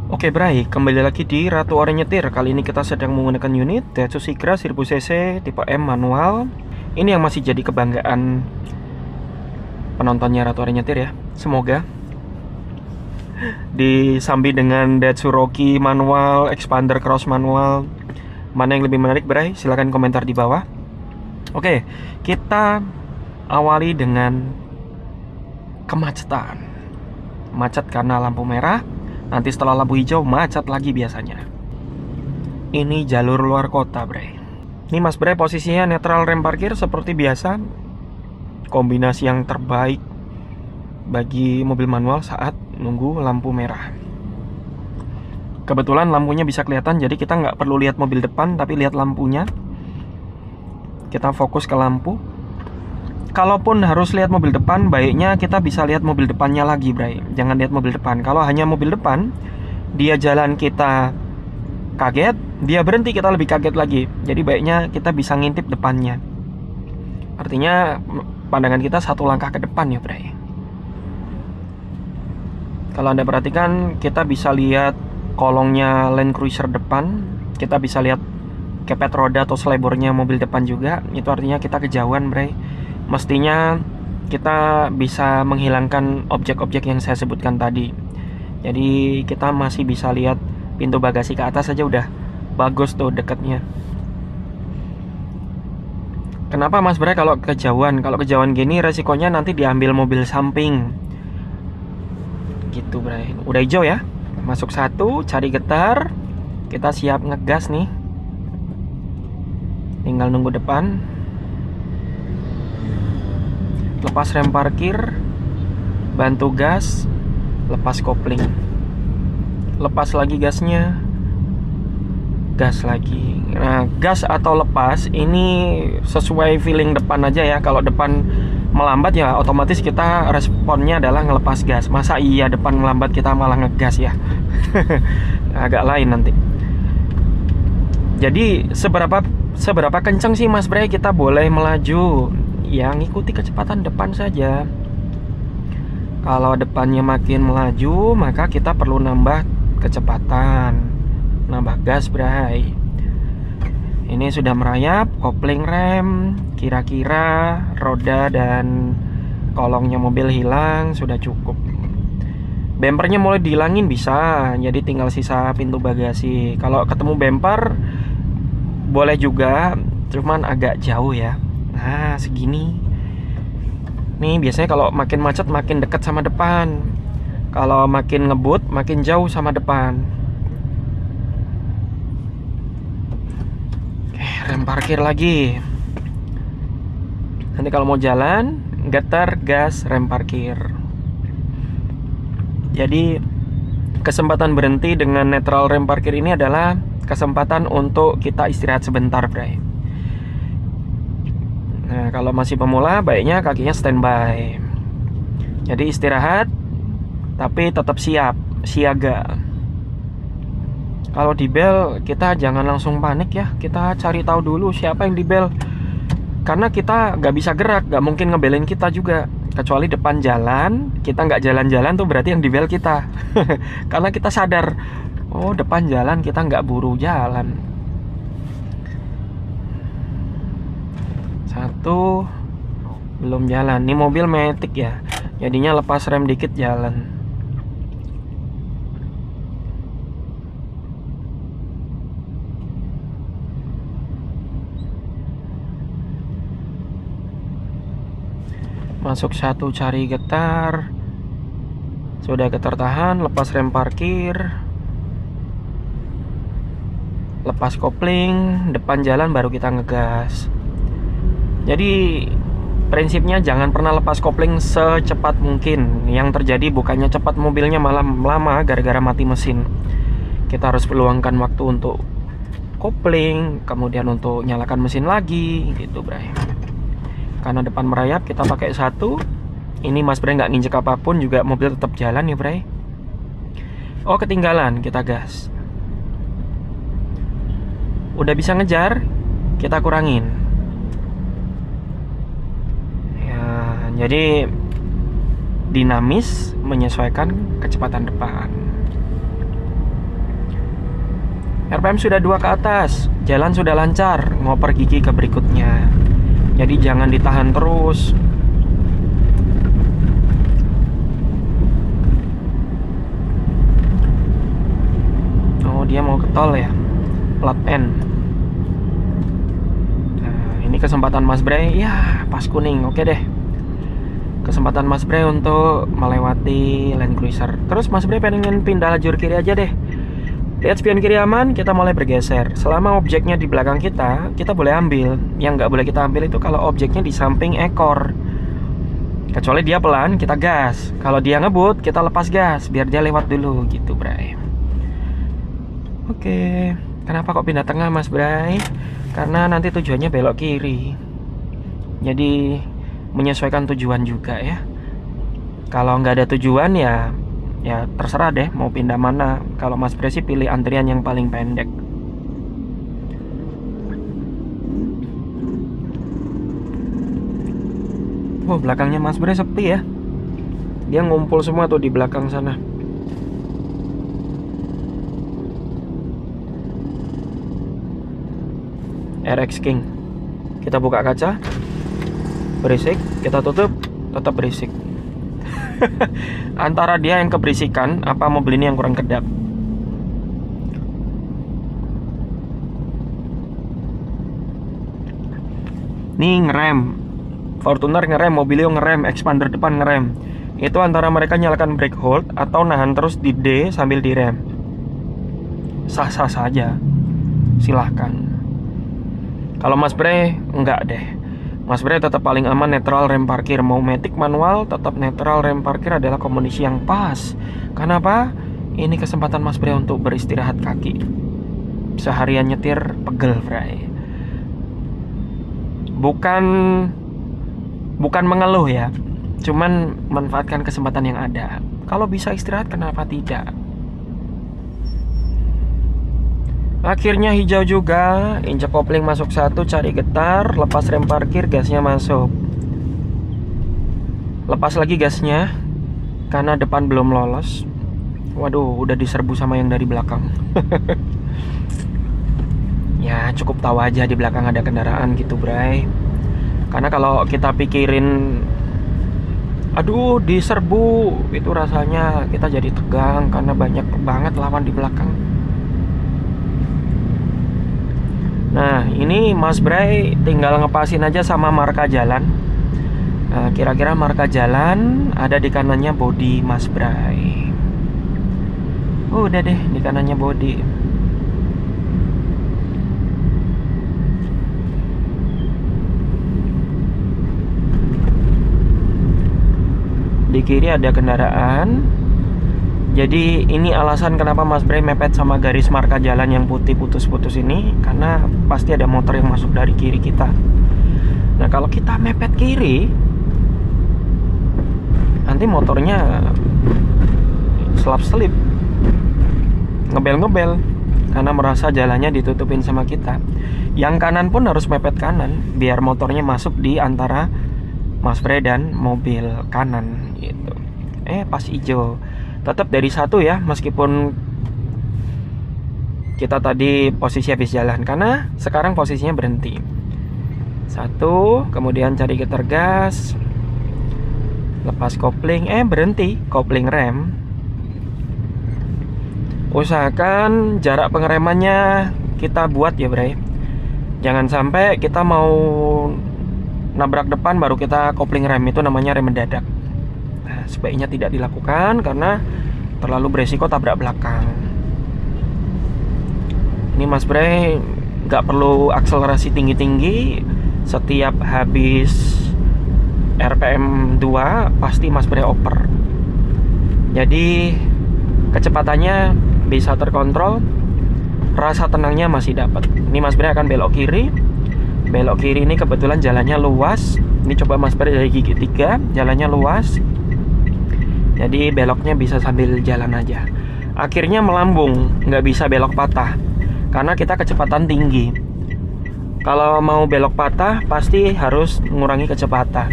Oke Bray, kembali lagi di Ratu Orang Nyetir. Kali ini kita sedang menggunakan unit Daihatsu Sigra 1000cc tipe M manual. Ini yang masih jadi kebanggaan penontonnya Ratu Orang Nyetir ya. Semoga disambi dengan Daihatsu Rocky manual, Expander Cross manual, mana yang lebih menarik Bray? Silahkan komentar di bawah. Oke, kita awali dengan kemacetan. Macet karena lampu merah. Nanti setelah lampu hijau macet lagi biasanya. Ini jalur luar kota Bray. Ini Mas Bray posisinya netral rem parkir seperti biasa. Kombinasi yang terbaik bagi mobil manual saat nunggu lampu merah. Kebetulan lampunya bisa kelihatan, jadi kita nggak perlu lihat mobil depan tapi lihat lampunya. Kita fokus ke lampu. Kalaupun harus lihat mobil depan, baiknya kita bisa lihat mobil depannya lagi Bray. Jangan lihat mobil depan. Kalau hanya mobil depan, dia jalan kita kaget, dia berhenti kita lebih kaget lagi. Jadi baiknya kita bisa ngintip depannya. Artinya pandangan kita satu langkah ke depan ya Bray. Kalau Anda perhatikan, kita bisa lihat kolongnya Land Cruiser depan. Kita bisa lihat kepet roda atau selebornya mobil depan juga. Itu artinya kita kejauhan Bray. Mestinya kita bisa menghilangkan objek-objek yang saya sebutkan tadi. Jadi kita masih bisa lihat pintu bagasi ke atas aja udah bagus tuh deketnya. Kenapa Mas Bray kalau kejauhan? Kalau kejauhan gini resikonya nanti diambil mobil samping. Gitu Bray. Udah hijau ya. Masuk satu, cari getar. Kita siap ngegas nih. Tinggal nunggu depan. Lepas rem parkir, bantu gas, lepas kopling, lepas lagi gasnya, gas lagi. Nah, gas atau lepas ini sesuai feeling depan aja ya. Kalau depan melambat ya otomatis kita responnya adalah ngelepas gas. Masa iya depan melambat kita malah ngegas ya? Agak lain nanti. Jadi seberapa kenceng sih Mas Bray kita boleh melaju? Ya ngikuti kecepatan depan saja. Kalau depannya makin melaju, maka kita perlu nambah kecepatan, nambah gas Bray. Ini sudah merayap, kopling rem, kira-kira roda dan kolongnya mobil hilang, sudah cukup. Bempernya mulai dihilangin bisa, jadi tinggal sisa pintu bagasi. Kalau ketemu bemper boleh juga, cuman agak jauh ya. Nah segini. Nih biasanya kalau makin macet makin dekat sama depan. Kalau makin ngebut makin jauh sama depan. Oke, rem parkir lagi. Nanti kalau mau jalan, getar, gas, rem parkir. Jadi kesempatan berhenti dengan netral rem parkir ini adalah kesempatan untuk kita istirahat sebentar Bray. Nah, kalau masih pemula, baiknya kakinya standby. Jadi istirahat, tapi tetap siap, siaga. Kalau di bel, kita jangan langsung panik ya. Kita cari tahu dulu siapa yang di bel. Karena kita nggak bisa gerak, nggak mungkin ngebelin kita juga. Kecuali depan jalan, kita nggak jalan-jalan tuh berarti yang di bel kita. Karena kita sadar, oh depan jalan kita nggak buru jalan. Satu, belum jalan. Ini mobil matic ya, jadinya lepas rem dikit jalan. Masuk satu, cari getar. Sudah getar tahan, lepas rem parkir, lepas kopling, depan jalan baru kita ngegas. Jadi prinsipnya jangan pernah lepas kopling secepat mungkin. Yang terjadi bukannya cepat mobilnya malah lama gara-gara mati mesin. Kita harus meluangkan waktu untuk kopling, kemudian untuk nyalakan mesin lagi gitu Bray. Karena depan merayap kita pakai satu. Ini Mas Bray nggak nginjek apapun juga mobil tetap jalan ya Bray. Oh ketinggalan, kita gas. Udah bisa ngejar, kita kurangin. Jadi dinamis menyesuaikan kecepatan depan. RPM sudah 2 ke atas, jalan sudah lancar, ngoper gigi ke berikutnya. Jadi jangan ditahan terus. Oh, dia mau ke tol ya, plat N. Nah, ini kesempatan Mas Bray, ya pas kuning, oke deh. Kesempatan Mas Bray untuk melewati Land Cruiser. Terus Mas Bray pengen pindah lajur kiri aja deh. Lihat spion kiri aman, kita mulai bergeser. Selama objeknya di belakang kita boleh ambil. Yang nggak boleh kita ambil itu kalau objeknya di samping ekor. Kecuali dia pelan, kita gas. Kalau dia ngebut, kita lepas gas, biar dia lewat dulu, gitu Bray. Oke, kenapa kok pindah tengah Mas Bray? Karena nanti tujuannya belok kiri. Jadi menyesuaikan tujuan juga ya. Kalau nggak ada tujuan ya terserah deh mau pindah mana. Kalau Mas Bray sih pilih antrian yang paling pendek. Wah, belakangnya Mas Bray sepi ya. Dia ngumpul semua tuh di belakang sana. RX King. Kita buka kaca. Berisik, kita tutup, tetap berisik. Antara dia yang keberisikan, apa mobil ini yang kurang kedap. Nih ngerem, Fortuner ngerem, Mobilio ngerem, expander depan ngerem. Itu antara mereka nyalakan brake hold atau nahan terus di D sambil direm. Sah-sah saja, silahkan. Kalau Mas Bray, enggak deh. Mas Bray tetap paling aman netral rem parkir. Mau matic manual, tetap netral rem parkir adalah kondisi yang pas. Kenapa? Ini kesempatan Mas Bray untuk beristirahat kaki. Seharian nyetir pegel Bray. Bukan mengeluh ya, cuman manfaatkan kesempatan yang ada. Kalau bisa istirahat, kenapa tidak? Akhirnya hijau juga. Injek kopling masuk satu, cari getar, lepas rem parkir, gasnya masuk. Lepas lagi gasnya karena depan belum lolos. Waduh, udah diserbu sama yang dari belakang. Ya cukup tahu aja di belakang ada kendaraan gitu Bray. Karena kalau kita pikirin aduh diserbu, itu rasanya kita jadi tegang karena banyak banget lawan di belakang. Nah, ini Mas Bray tinggal ngepasin aja sama marka jalan. Nah, kira-kira marka jalan ada di kanannya body Mas Bray. Udah deh, di kanannya body. Di kiri ada kendaraan. Jadi ini alasan kenapa Mas Bray mepet sama garis marka jalan yang putih putus-putus ini, karena pasti ada motor yang masuk dari kiri kita. Nah kalau kita mepet kiri, nanti motornya selap-selip, ngebel-ngebel, karena merasa jalannya ditutupin sama kita. Yang kanan pun harus mepet kanan, biar motornya masuk di antara Mas Bray dan mobil kanan gitu. Pas hijau. Tetap dari satu ya, meskipun kita tadi posisi habis jalan, karena sekarang posisinya berhenti. Satu, kemudian cari getar gas, lepas kopling, berhenti, kopling rem. Usahakan jarak pengeremannya kita buat ya Bray. Jangan sampai kita mau nabrak depan baru kita kopling rem, itu namanya rem mendadak. Nah, sebaiknya tidak dilakukan karena terlalu beresiko tabrak belakang. Ini Mas Bray nggak perlu akselerasi tinggi-tinggi. Setiap habis RPM 2 pasti Mas Bray oper. Jadi kecepatannya bisa terkontrol, rasa tenangnya masih dapat. Ini Mas Bray akan belok kiri. Belok kiri ini kebetulan jalannya luas. Ini coba Mas Bray dari gigi 3, jalannya luas. Jadi beloknya bisa sambil jalan aja. Akhirnya melambung, nggak bisa belok patah karena kita kecepatan tinggi. Kalau mau belok patah pasti harus mengurangi kecepatan.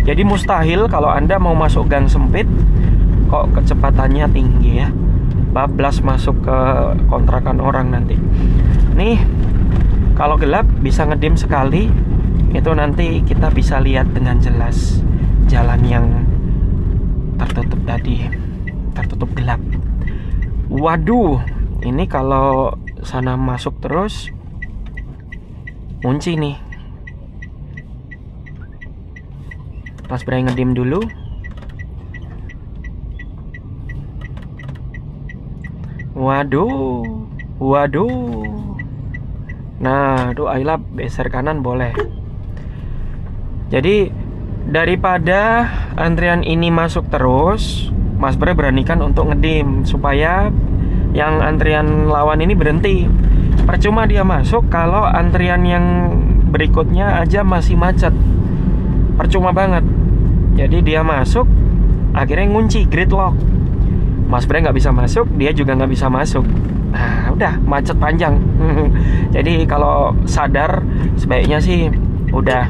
Jadi mustahil kalau Anda mau masuk gang sempit kok kecepatannya tinggi ya. bablas masuk ke kontrakan orang nanti. Nih, kalau gelap bisa ngedim sekali, itu nanti kita bisa lihat dengan jelas jalan yang tertutup tadi, tertutup gelap. Waduh, ini kalau sana masuk terus kunci nih. Mas Bray ngedim dulu. Waduh, waduh. Nah, tuh Ayla beser kanan boleh. Jadi daripada antrian ini masuk terus, Mas Bray beranikan untuk ngedim supaya yang antrian lawan ini berhenti. Percuma dia masuk kalau antrian yang berikutnya aja masih macet. Percuma banget. Jadi dia masuk, akhirnya ngunci, gridlock. Mas Bray nggak bisa masuk, dia juga nggak bisa masuk. Nah, udah macet panjang. Jadi kalau sadar, sebaiknya sih udah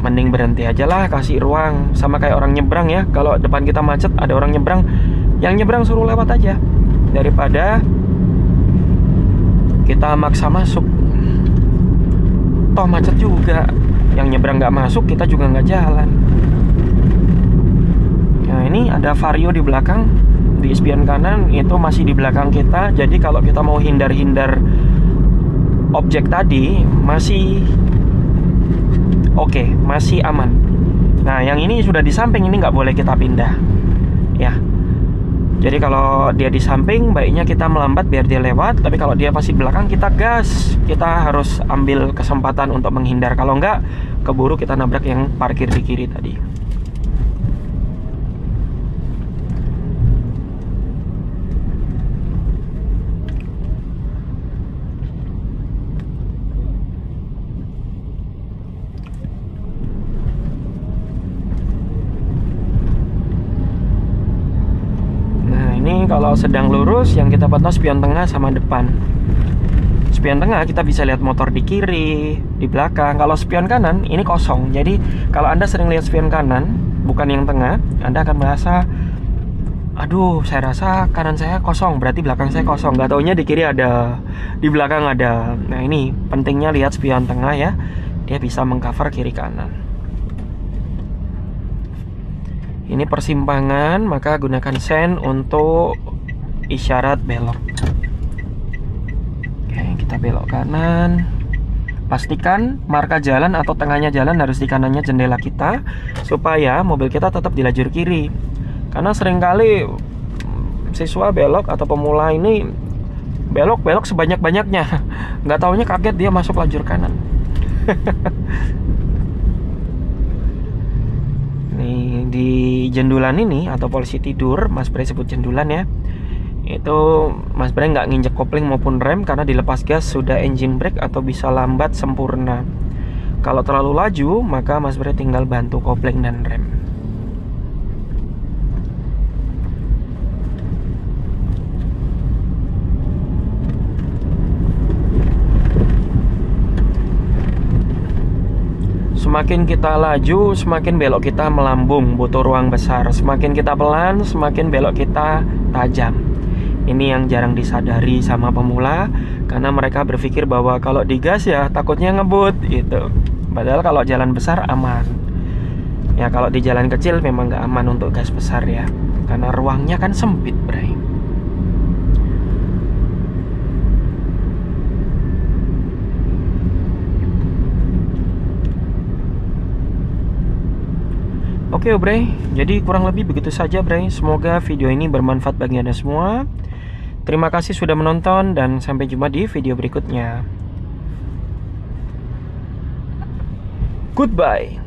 mending berhenti aja lah, kasih ruang. Sama kayak orang nyebrang ya. Kalau depan kita macet, ada orang nyebrang, yang nyebrang suruh lewat aja, daripada kita maksa masuk. Toh macet juga, yang nyebrang nggak masuk, kita juga nggak jalan. Nah, ini ada Vario di belakang, di spion kanan itu masih di belakang kita. Jadi kalau kita mau hindar-hindar objek tadi masih oke, masih aman. Nah, yang ini sudah di samping, ini nggak boleh kita pindah ya. Jadi kalau dia di samping, baiknya kita melambat biar dia lewat. Tapi kalau dia masih di belakang, kita gas. Kita harus ambil kesempatan untuk menghindar. Kalau nggak, keburu kita nabrak yang parkir di kiri tadi. Kalau sedang lurus, yang kita pantau spion tengah sama depan. Spion tengah kita bisa lihat motor di kiri, di belakang. Kalau spion kanan ini kosong. Jadi kalau Anda sering lihat spion kanan, bukan yang tengah, Anda akan merasa, aduh, saya rasa kanan saya kosong, berarti belakang saya kosong. Gak taunya di kiri ada, di belakang ada. Nah, ini pentingnya lihat spion tengah ya. Dia bisa mengcover kiri kanan. Ini persimpangan, maka gunakan sen untuk isyarat belok. Oke, kita belok kanan. Pastikan marka jalan atau tengahnya jalan harus di kanannya jendela kita, supaya mobil kita tetap di lajur kiri. Karena seringkali siswa belok atau pemula ini belok sebanyak-banyaknya. Nggak taunya kaget dia masuk lajur kanan. Nih, di jendulan ini atau polisi tidur, Mas Bray sebut jendulan ya. Itu Mas Bray nggak nginjek kopling maupun rem, karena dilepas gas sudah engine brake atau bisa lambat sempurna. Kalau terlalu laju, maka Mas Bray tinggal bantu kopling dan rem. Semakin kita laju, semakin belok kita melambung, butuh ruang besar. Semakin kita pelan, semakin belok kita tajam. Ini yang jarang disadari sama pemula, karena mereka berpikir bahwa kalau digas ya takutnya ngebut gitu. Padahal kalau jalan besar aman. Ya kalau di jalan kecil memang nggak aman untuk gas besar ya, karena ruangnya kan sempit, Bray. Oke, Bray, jadi kurang lebih begitu saja, Bray. Semoga video ini bermanfaat bagi Anda semua. Terima kasih sudah menonton dan sampai jumpa di video berikutnya. Goodbye.